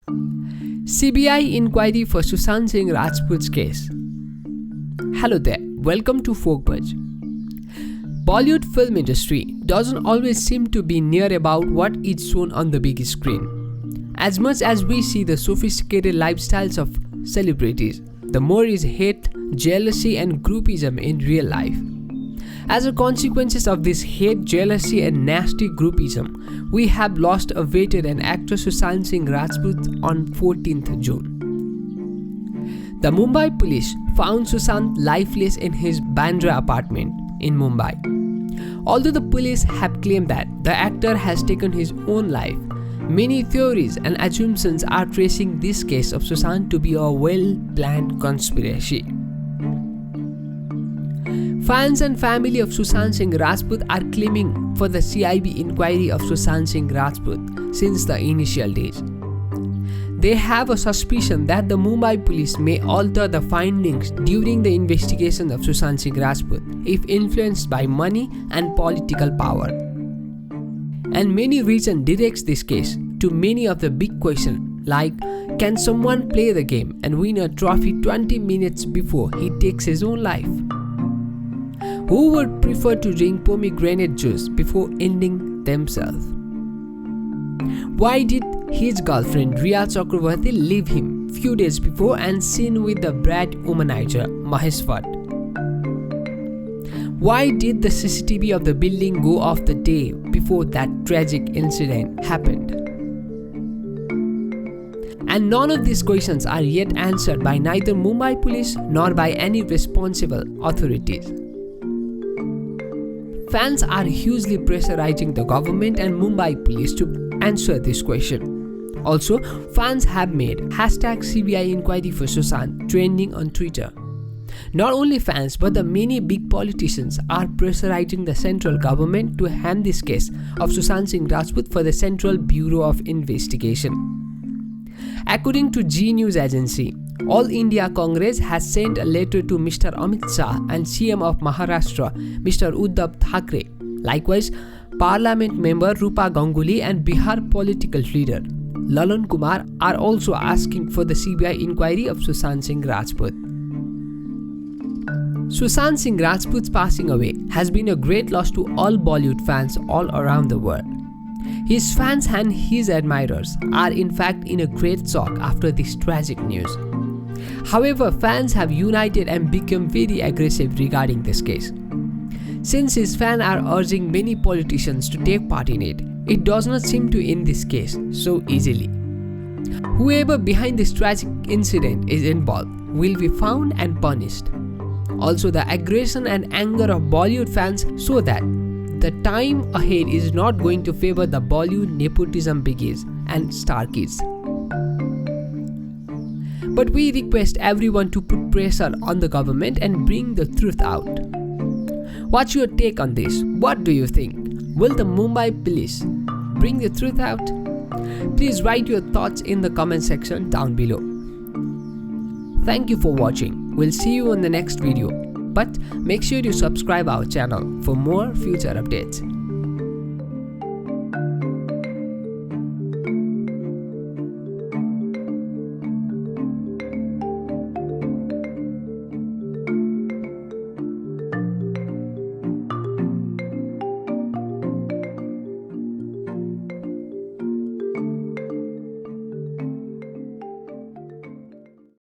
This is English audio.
CBI inquiry for Sushant Singh Rajput's case. Hello there, welcome to Folkbuzz. Bollywood film industry doesn't always seem to be near about what is shown on the big screen. As much as we see the sophisticated lifestyles of celebrities, the more is hate, jealousy and groupism in real life. As a consequence of this hate, jealousy and nasty groupism, we have lost a veteran actor Sushant Singh Rajput on 14th June. The Mumbai police found Sushant lifeless in his Bandra apartment in Mumbai. Although the police have claimed that the actor has taken his own life, many theories and assumptions are tracing this case of Sushant to be a well-planned conspiracy. Fans and family of Sushant Singh Rajput are claiming for the CIB inquiry of Sushant Singh Rajput since the initial days. They have a suspicion that the Mumbai police may alter the findings during the investigation of Sushant Singh Rajput if influenced by money and political power. And many reasons directs this case to many of the big questions like, can someone play the game and win a trophy 20 minutes before he takes his own life? Who would prefer to drink pomegranate juice before ending themselves? Why did his girlfriend Rhea Chakravarti leave him few days before and seen with the brat womanizer Mahesh Bhatt? Why did the CCTV of the building go off the day before that tragic incident happened? And none of these questions are yet answered by neither Mumbai police nor by any responsible authorities. Fans are hugely pressurizing the government and Mumbai police to answer this question. Also, fans have made #CBI inquiry for Sushant trending on Twitter. Not only fans but the many big politicians are pressurizing the central government to hand this case of Sushant Singh Rajput for the Central Bureau of Investigation. According to G News Agency, All India Congress has sent a letter to Mr. Amit Shah and CM of Maharashtra, Mr. Uddhav Thackeray. Likewise, Parliament member Rupa Ganguly and Bihar political leader Lalan Kumar are also asking for the CBI inquiry of Sushant Singh Rajput. Sushant Singh Rajput's passing away has been a great loss to all Bollywood fans all around the world. His fans and his admirers are in fact in a great shock after this tragic news. However, fans have united and become very aggressive regarding this case. Since his fans are urging many politicians to take part in it, it does not seem to end this case so easily. Whoever behind this tragic incident is involved will be found and punished. Also, the aggression and anger of Bollywood fans show that the time ahead is not going to favor the Bollywood nepotism biggies and star kids. But we request everyone to put pressure on the government and bring the truth out. What's your take on this? What do you think? Will the Mumbai police bring the truth out? Please write your thoughts in the comment section down below. Thank you for watching. We'll see you in the next video. But make sure you subscribe our channel for more future updates.